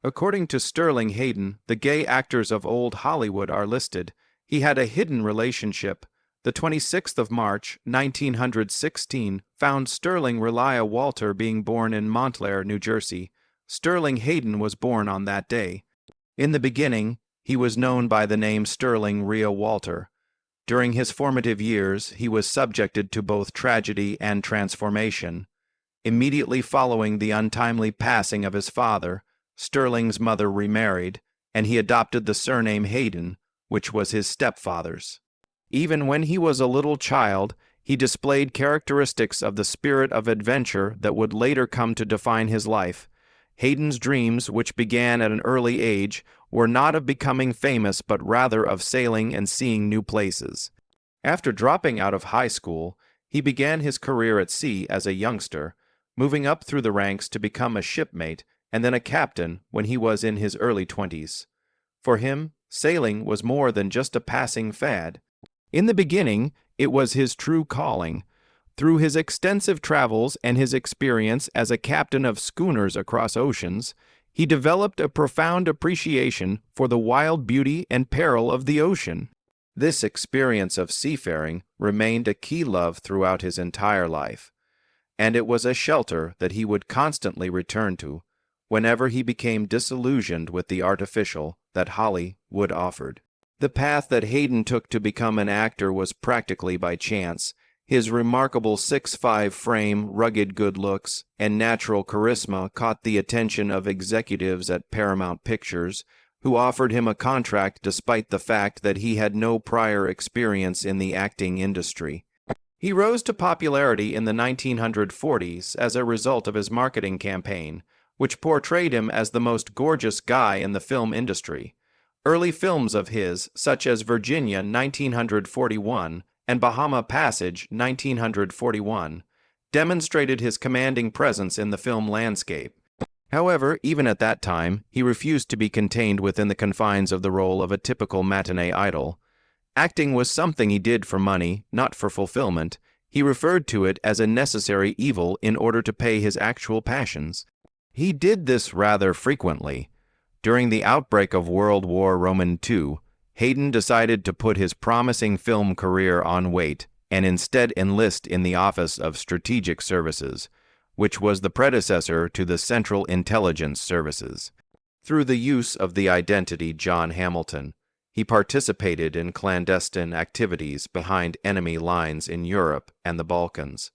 According to Sterling Hayden, the gay actors of old Hollywood are listed. He had a hidden relationship. The 26th of March, 1916, found Sterling Relia Walter being born in Montclair, New Jersey. Sterling Hayden was born on that day. In the beginning, he was known by the name Sterling Rea Walter. During his formative years, he was subjected to both tragedy and transformation. Immediately following the untimely passing of his father, Sterling's mother remarried, and he adopted the surname Hayden, which was his stepfather's. Even when he was a little child, he displayed characteristics of the spirit of adventure that would later come to define his life. Hayden's dreams, which began at an early age, were not of becoming famous but rather of sailing and seeing new places. After dropping out of high school, he began his career at sea as a youngster, moving up through the ranks to become a shipmate and then a captain when he was in his early 20s. For him, sailing was more than just a passing fad. In the beginning, it was his true calling. Through his extensive travels and his experience as a captain of schooners across oceans, he developed a profound appreciation for the wild beauty and peril of the ocean. This experience of seafaring remained a key love throughout his entire life, and it was a shelter that he would constantly return to whenever he became disillusioned with the artificial that Hollywood offered. The path that Hayden took to become an actor was practically by chance. His remarkable 6'5" frame, rugged good looks, and natural charisma caught the attention of executives at Paramount Pictures, who offered him a contract despite the fact that he had no prior experience in the acting industry. He rose to popularity in the 1940s as a result of his marketing campaign, which portrayed him as the most gorgeous guy in the film industry. Early films of his, such as Virginia 1941 and Bahama Passage 1941, demonstrated his commanding presence in the film landscape. However, even at that time, he refused to be contained within the confines of the role of a typical matinee idol. Acting was something he did for money, not for fulfillment. He referred to it as a necessary evil in order to pay his actual passions. He did this rather frequently. During the outbreak of World War II, Hayden decided to put his promising film career on wait and instead enlist in the Office of Strategic Services, which was the predecessor to the Central Intelligence Services. Through the use of the identity John Hamilton, he participated in clandestine activities behind enemy lines in Europe and the Balkans.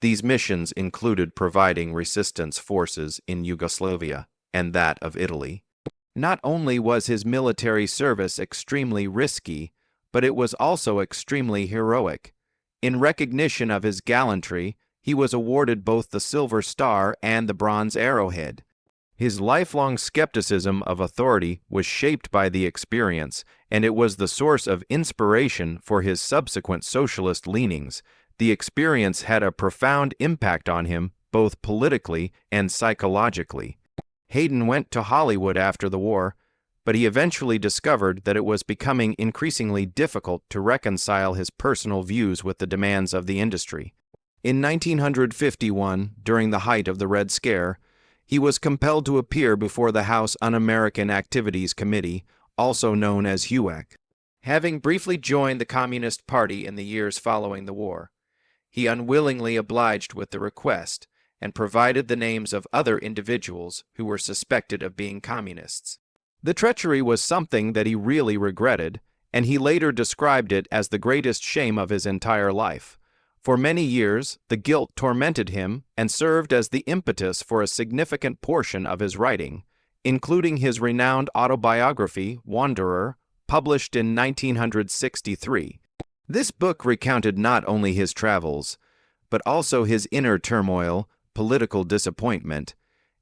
These missions included providing resistance forces in Yugoslavia and that of Italy. Not only was his military service extremely risky, but it was also extremely heroic. In recognition of his gallantry, he was awarded both the Silver Star and the Bronze Arrowhead. His lifelong skepticism of authority was shaped by the experience, and it was the source of inspiration for his subsequent socialist leanings. The experience had a profound impact on him, both politically and psychologically. Hayden went to Hollywood after the war, but he eventually discovered that it was becoming increasingly difficult to reconcile his personal views with the demands of the industry. In 1951, during the height of the Red Scare, he was compelled to appear before the House Un-American Activities Committee, also known as HUAC. Having briefly joined the Communist Party in the years following the war, he unwillingly obliged with the request and provided the names of other individuals who were suspected of being communists. The treachery was something that he really regretted, and he later described it as the greatest shame of his entire life. For many years, the guilt tormented him and served as the impetus for a significant portion of his writing, including his renowned autobiography, Wanderer, published in 1963. This book recounted not only his travels, but also his inner turmoil, political disappointment,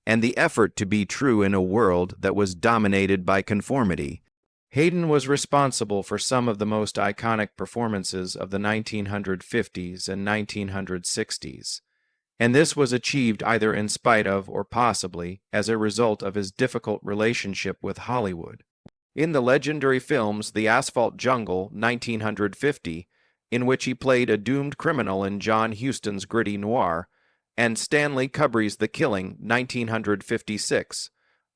and the effort to be true in a world that was dominated by conformity. Hayden was responsible for some of the most iconic performances of the 1950s and 1960s, and this was achieved either in spite of or possibly as a result of his difficult relationship with Hollywood. In the legendary films The Asphalt Jungle, 1950, in which he played a doomed criminal in John Huston's gritty noir, and Stanley Kubrick's The Killing, 1956,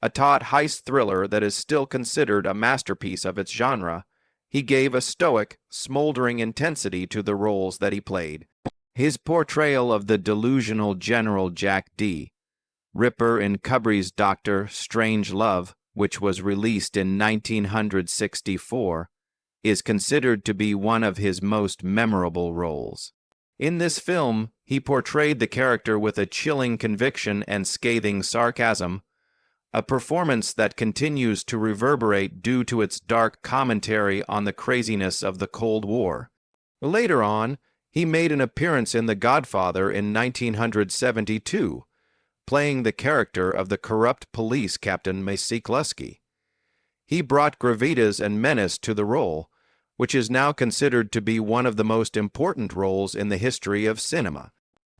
a taut heist thriller that is still considered a masterpiece of its genre, he gave a stoic, smoldering intensity to the roles that he played. His portrayal of the delusional General Jack D. Ripper in Kubri's Dr. Strangelove, which was released in 1964, is considered to be one of his most memorable roles. In this film, he portrayed the character with a chilling conviction and scathing sarcasm, a performance that continues to reverberate due to its dark commentary on the craziness of the Cold War. Later on, he made an appearance in The Godfather in 1972, playing the character of the corrupt police captain McCluskey. He brought gravitas and menace to the role, which is now considered to be one of the most important roles in the history of cinema.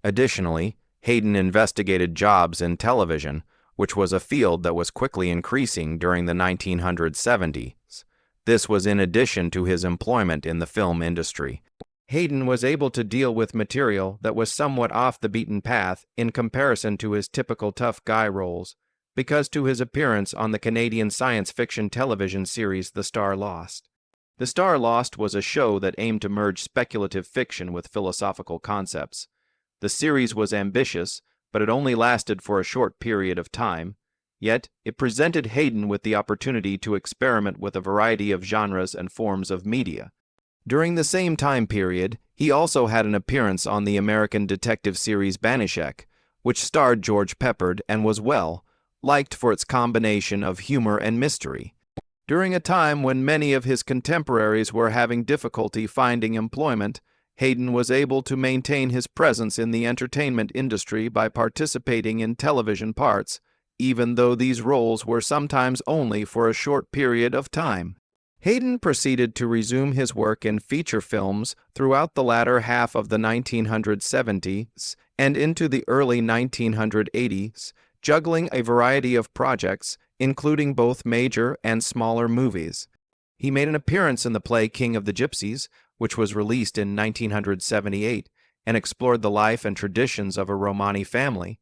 Additionally, Hayden investigated jobs in television, which was a field that was quickly increasing during the 1970s. This was in addition to his employment in the film industry. Hayden was able to deal with material that was somewhat off the beaten path in comparison to his typical tough guy roles, because to his appearance on the Canadian science fiction television series The Star Lost. The Star Lost was a show that aimed to merge speculative fiction with philosophical concepts. The series was ambitious, but it only lasted for a short period of time, yet it presented Hayden with the opportunity to experiment with a variety of genres and forms of media. During the same time period, he also had an appearance on the American detective series Banishek, which starred George Peppard and was liked for its combination of humor and mystery. During a time when many of his contemporaries were having difficulty finding employment, Hayden was able to maintain his presence in the entertainment industry by participating in television parts, even though these roles were sometimes only for a short period of time. Hayden proceeded to resume his work in feature films throughout the latter half of the 1970s and into the early 1980s, juggling a variety of projects, including both major and smaller movies. He made an appearance in the play King of the Gypsies, which was released in 1978, and explored the life and traditions of a Romani family.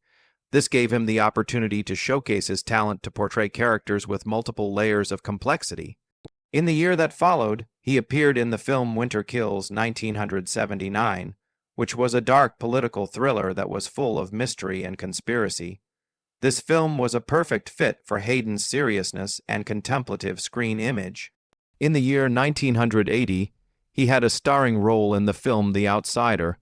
This gave him the opportunity to showcase his talent to portray characters with multiple layers of complexity. In the year that followed, he appeared in the film Winter Kills 1979, which was a dark political thriller that was full of mystery and conspiracy. This film was a perfect fit for Hayden's seriousness and contemplative screen image. In the year 1980, he had a starring role in the film The Outsider,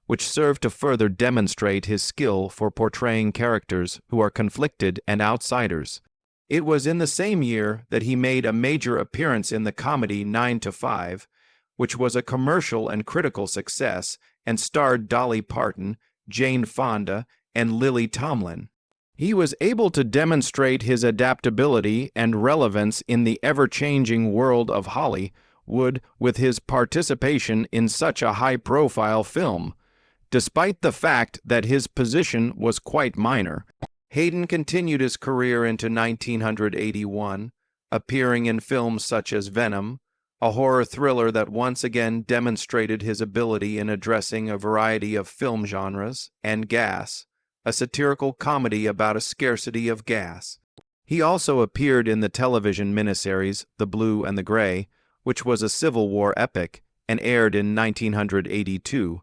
which served to further demonstrate his skill for portraying characters who are conflicted and outsiders. It was in the same year that he made a major appearance in the comedy 9 to 5, which was a commercial and critical success and starred Dolly Parton, Jane Fonda, and Lily Tomlin. He was able to demonstrate his adaptability and relevance in the ever-changing world of Hollywood with his participation in such a high-profile film, despite the fact that his position was quite minor. Hayden continued his career into 1981, appearing in films such as Venom, a horror thriller that once again demonstrated his ability in addressing a variety of film genres, and Gas, a satirical comedy about a scarcity of gas. He also appeared in the television miniseries The Blue and the Gray, which was a Civil War epic and aired in 1982.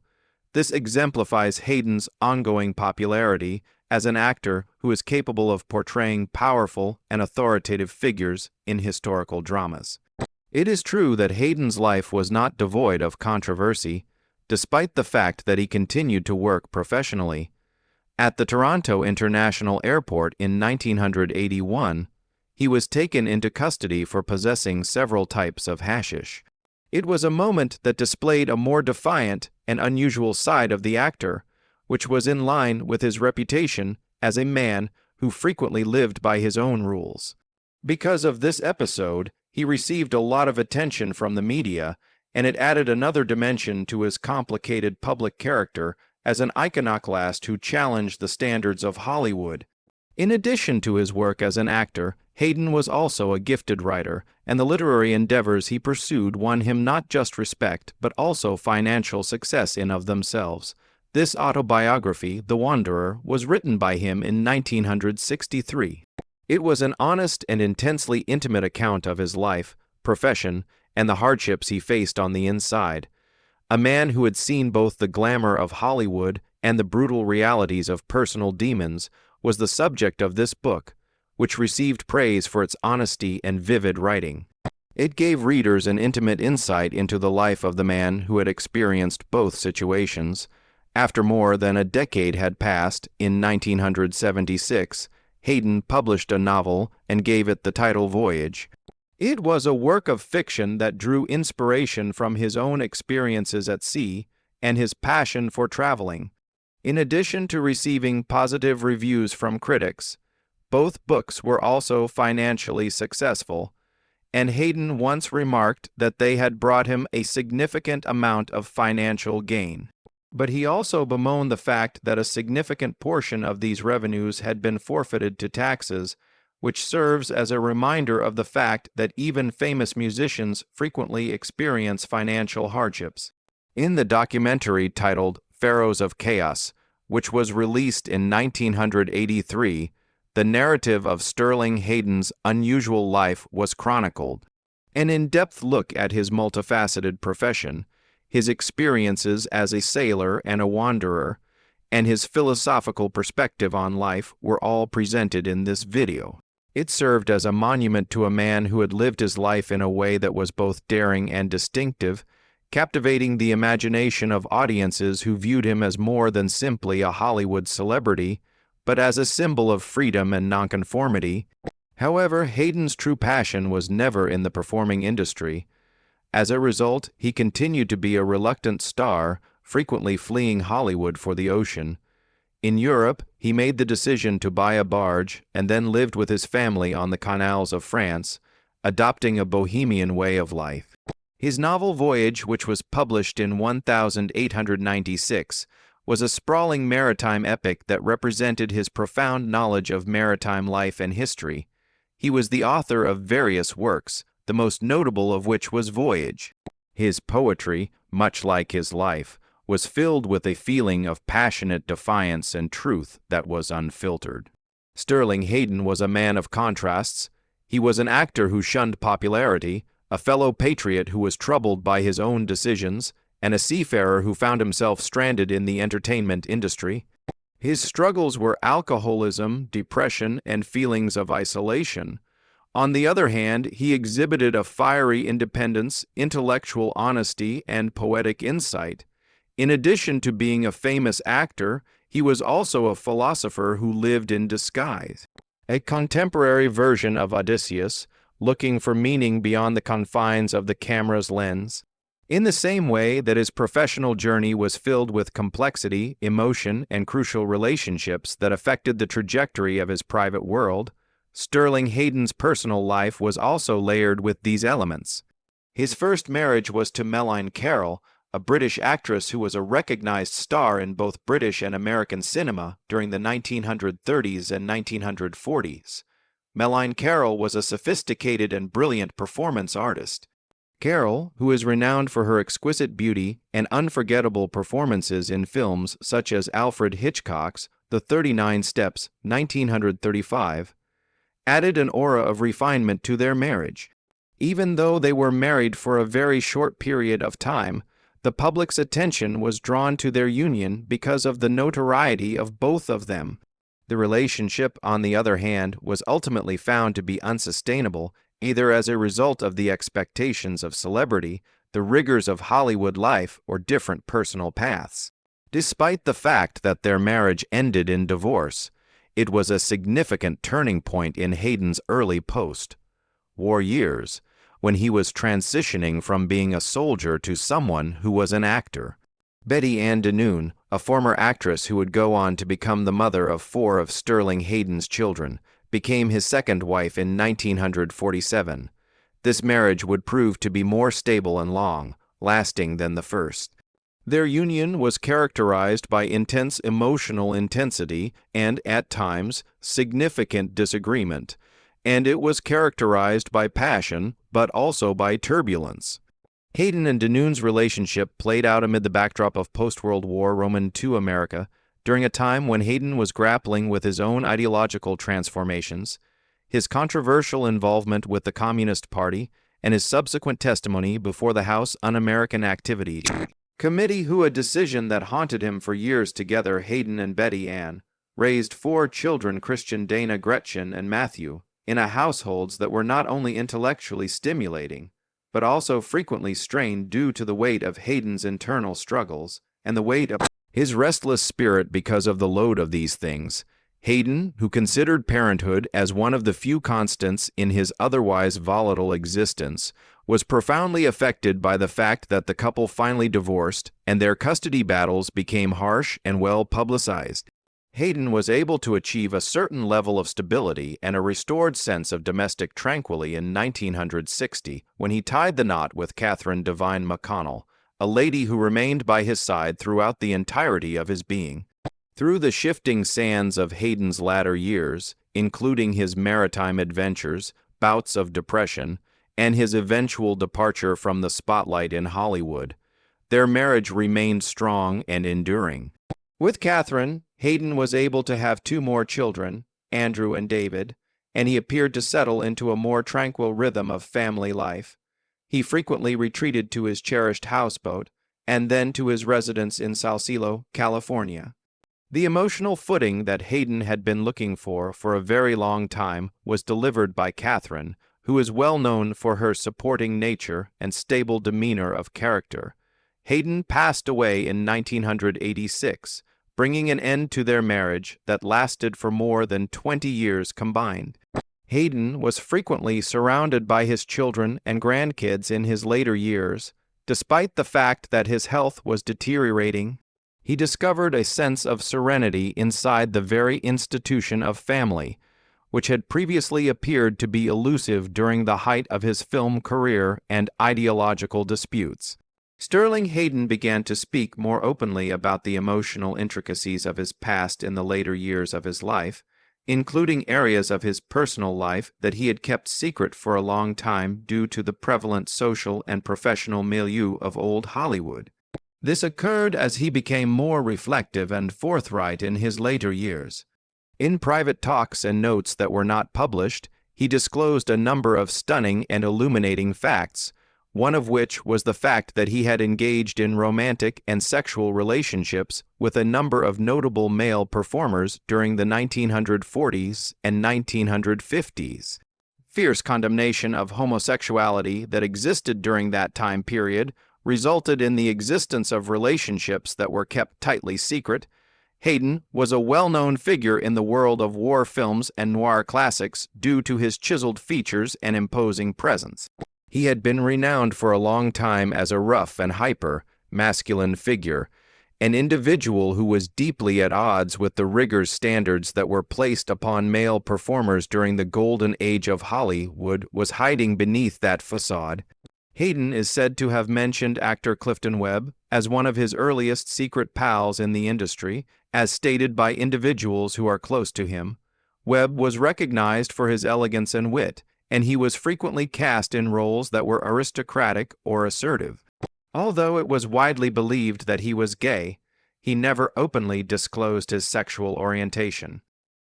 This exemplifies Hayden's ongoing popularity as an actor who is capable of portraying powerful and authoritative figures in historical dramas. It is true that Hayden's life was not devoid of controversy, despite the fact that he continued to work professionally. At the Toronto International Airport in 1981, he was taken into custody for possessing several types of hashish. It was a moment that displayed a more defiant and unusual side of the actor, which was in line with his reputation as a man who frequently lived by his own rules. Because of this episode, he received a lot of attention from the media, and it added another dimension to his complicated public character as an iconoclast who challenged the standards of Hollywood. In addition to his work as an actor, Hayden was also a gifted writer, and the literary endeavors he pursued won him not just respect but also financial success in of themselves. This autobiography, The Wanderer, was written by him in 1963. It was an honest and intensely intimate account of his life, profession, and the hardships he faced on the inside. A man who had seen both the glamour of Hollywood and the brutal realities of personal demons was the subject of this book, which received praise for its honesty and vivid writing. It gave readers an intimate insight into the life of the man who had experienced both situations. After more than a decade had passed, in 1976, Hayden published a novel and gave it the title Voyage. It was a work of fiction that drew inspiration from his own experiences at sea and his passion for traveling. In addition to receiving positive reviews from critics, both books were also financially successful, and Hayden once remarked that they had brought him a significant amount of financial gain. But he also bemoaned the fact that a significant portion of these revenues had been forfeited to taxes, which serves as a reminder of the fact that even famous musicians frequently experience financial hardships. In the documentary titled Pharaohs of Chaos, which was released in 1983, the narrative of Sterling Hayden's unusual life was chronicled. An in-depth look at his multifaceted profession, his experiences as a sailor and a wanderer, and his philosophical perspective on life were all presented in this video. It served as a monument to a man who had lived his life in a way that was both daring and distinctive, captivating the imagination of audiences who viewed him as more than simply a Hollywood celebrity, but as a symbol of freedom and nonconformity. However, Hayden's true passion was never in the performing industry. As a result, he continued to be a reluctant star, frequently fleeing Hollywood for the ocean. In Europe, he made the decision to buy a barge and then lived with his family on the canals of France, adopting a bohemian way of life. His novel Voyage, which was published in 1896, was a sprawling maritime epic that represented his profound knowledge of maritime life and history. He was the author of various works, the most notable of which was Voyage. His poetry, much like his life, was filled with a feeling of passionate defiance and truth that was unfiltered. Sterling Hayden was a man of contrasts. He was an actor who shunned popularity, a fellow patriot who was troubled by his own decisions, and a seafarer who found himself stranded in the entertainment industry. His struggles were alcoholism, depression, and feelings of isolation. On the other hand, he exhibited a fiery independence, intellectual honesty, and poetic insight. In addition to being a famous actor, he was also a philosopher who lived in disguise. A contemporary version of Odysseus, looking for meaning beyond the confines of the camera's lens. In the same way that his professional journey was filled with complexity, emotion, and crucial relationships that affected the trajectory of his private world, Sterling Hayden's personal life was also layered with these elements. His first marriage was to Melanie Carroll, a British actress who was a recognized star in both British and American cinema during the 1930s and 1940s. Melanie Carroll was a sophisticated and brilliant performance artist. Carroll, who is renowned for her exquisite beauty and unforgettable performances in films such as Alfred Hitchcock's The 39 Steps, 1935, added an aura of refinement to their marriage. Even though they were married for a very short period of time, the public's attention was drawn to their union because of the notoriety of both of them. The relationship, on the other hand, was ultimately found to be unsustainable, either as a result of the expectations of celebrity, the rigors of Hollywood life, or different personal paths. Despite the fact that their marriage ended in divorce, it was a significant turning point in Hayden's early post-war years, when he was transitioning from being a soldier to someone who was an actor. Betty Ann DeNoon, a former actress who would go on to become the mother of 4 of Sterling Hayden's children, became his second wife in 1947. This marriage would prove to be more stable and long-lasting than the first. Their union was characterized by intense emotional intensity and, at times, significant disagreement, and it was characterized by passion, but also by turbulence. Hayden and DeNoon's relationship played out amid the backdrop of post-World War II America, during a time when Hayden was grappling with his own ideological transformations. his controversial involvement with the Communist Party, and his subsequent testimony before the House Un-American Activity Committee, who a decision that haunted him for years together. Hayden and Betty Ann raised 4 children, Christian, Dana, Gretchen, and Matthew, in a households that were not only intellectually stimulating, but also frequently strained due to the weight of Hayden's internal struggles and the weight of his restless spirit because of the load of these things. Hayden, who considered parenthood as one of the few constants in his otherwise volatile existence, was profoundly affected by the fact that the couple finally divorced and their custody battles became harsh and well publicized. Hayden was able to achieve a certain level of stability and a restored sense of domestic tranquility in 1960 when he tied the knot with Catherine Devine McConnell, a lady who remained by his side throughout the entirety of his being. Through the shifting sands of Hayden's latter years, including his maritime adventures, bouts of depression, and his eventual departure from the spotlight in Hollywood, their marriage remained strong and enduring. With Catherine, Hayden was able to have 2 more children, Andrew and David, and he appeared to settle into a more tranquil rhythm of family life. He frequently retreated to his cherished houseboat and then to his residence in Salcedo, California. The emotional footing that Hayden had been looking for a very long time was delivered by Catherine, who is well known for her supporting nature and stable demeanor of character. Hayden passed away in 1986, bringing an end to their marriage that lasted for more than 20 years combined. Hayden was frequently surrounded by his children and grandkids in his later years. Despite the fact that his health was deteriorating, he discovered a sense of serenity inside the very institution of family, which had previously appeared to be elusive during the height of his film career and ideological disputes. Sterling Hayden began to speak more openly about the emotional intricacies of his past in the later years of his life, including areas of his personal life that he had kept secret for a long time due to the prevalent social and professional milieu of old Hollywood. This occurred as he became more reflective and forthright in his later years. In private talks and notes that were not published, he disclosed a number of stunning and illuminating facts, one of which was the fact that he had engaged in romantic and sexual relationships with a number of notable male performers during the 1940s and 1950s. Fierce condemnation of homosexuality that existed during that time period resulted in the existence of relationships that were kept tightly secret. Hayden was a well-known figure in the world of war films and noir classics due to his chiseled features and imposing presence. He had been renowned for a long time as a rough and hyper, masculine figure, an individual who was deeply at odds with the rigorous standards that were placed upon male performers during the golden age of Hollywood was hiding beneath that facade. Hayden is said to have mentioned actor Clifton Webb as one of his earliest secret pals in the industry, as stated by individuals who are close to him. Webb was recognized for his elegance and wit, and he was frequently cast in roles that were aristocratic or assertive. Although it was widely believed that he was gay, he never openly disclosed his sexual orientation.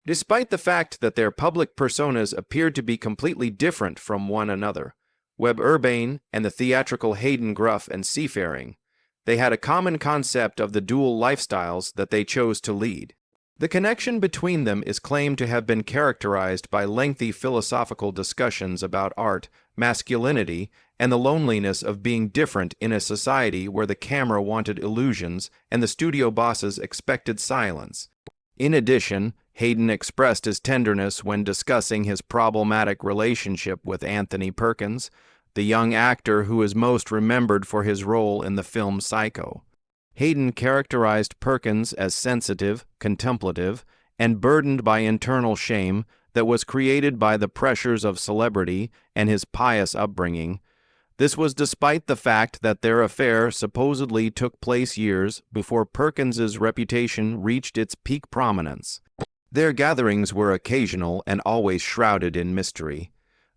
Despite the fact that their public personas appeared to be completely different from one another, Webb Urbane and the theatrical Hayden Gruff and Seafaring, they had a common concept of the dual lifestyles that they chose to lead. The connection between them is claimed to have been characterized by lengthy philosophical discussions about art, masculinity, and the loneliness of being different in a society where the camera wanted illusions and the studio bosses expected silence. In addition, Hayden expressed his tenderness when discussing his problematic relationship with Anthony Perkins, the young actor who is most remembered for his role in the film Psycho. Hayden characterized Perkins as sensitive, contemplative, and burdened by internal shame that was created by the pressures of celebrity and his pious upbringing. This was despite the fact that their affair supposedly took place years before Perkins's reputation reached its peak prominence. Their gatherings were occasional and always shrouded in mystery.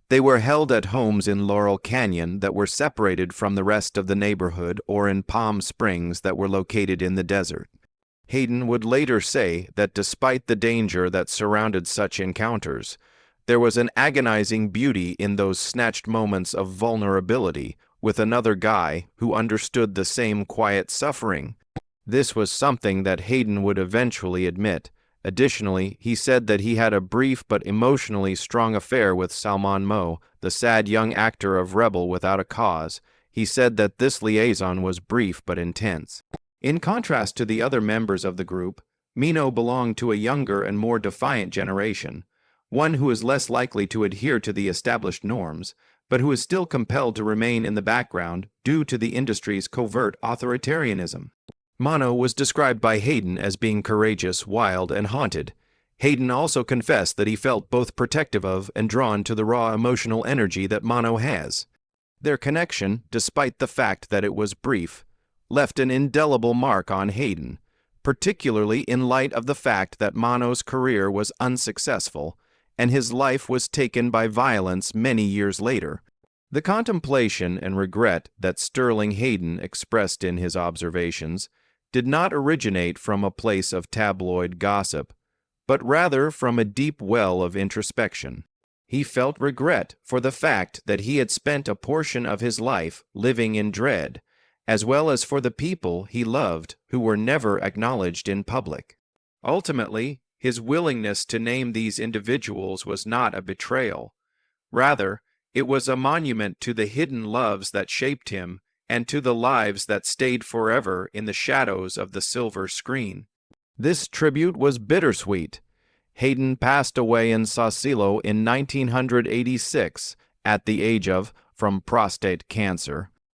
They were held at homes in Laurel Canyon that were separated from the rest of the neighborhood or in Palm Springs that were located in the desert. Hayden would later say that despite the danger that surrounded such encounters, There was an agonizing beauty in those snatched moments of vulnerability with another guy who understood the same quiet suffering. This was something that Hayden would eventually admit. Additionally, he said that he had a brief but emotionally strong affair with Salman Moe, the sad young actor of Rebel Without a Cause. He said that this liaison was brief but intense. In contrast to the other members of the group, Mino belonged to a younger and more defiant generation, one who is less likely to adhere to the established norms, but who is still compelled to remain in the background due to the industry's covert authoritarianism. Mono was described by Hayden as being courageous, wild, and haunted. Hayden also confessed that he felt both protective of and drawn to the raw emotional energy that Mono has. Their connection, despite the fact that it was brief, left an indelible mark on Hayden, particularly in light of the fact that Mono's career was unsuccessful and his life was taken by violence many years later. The contemplation and regret that Sterling Hayden expressed in his observations did not originate from a place of tabloid gossip, but rather from a deep well of introspection. He felt regret for the fact that he had spent a portion of his life living in dread, as well as for the people he loved who were never acknowledged in public. Ultimately, his willingness to name these individuals was not a betrayal. Rather, it was a monument to the hidden loves that shaped him and to the lives that stayed forever in the shadows of the silver screen. This tribute was bittersweet. Hayden passed away in Sausalito in 1986 at the age of, from prostate cancer.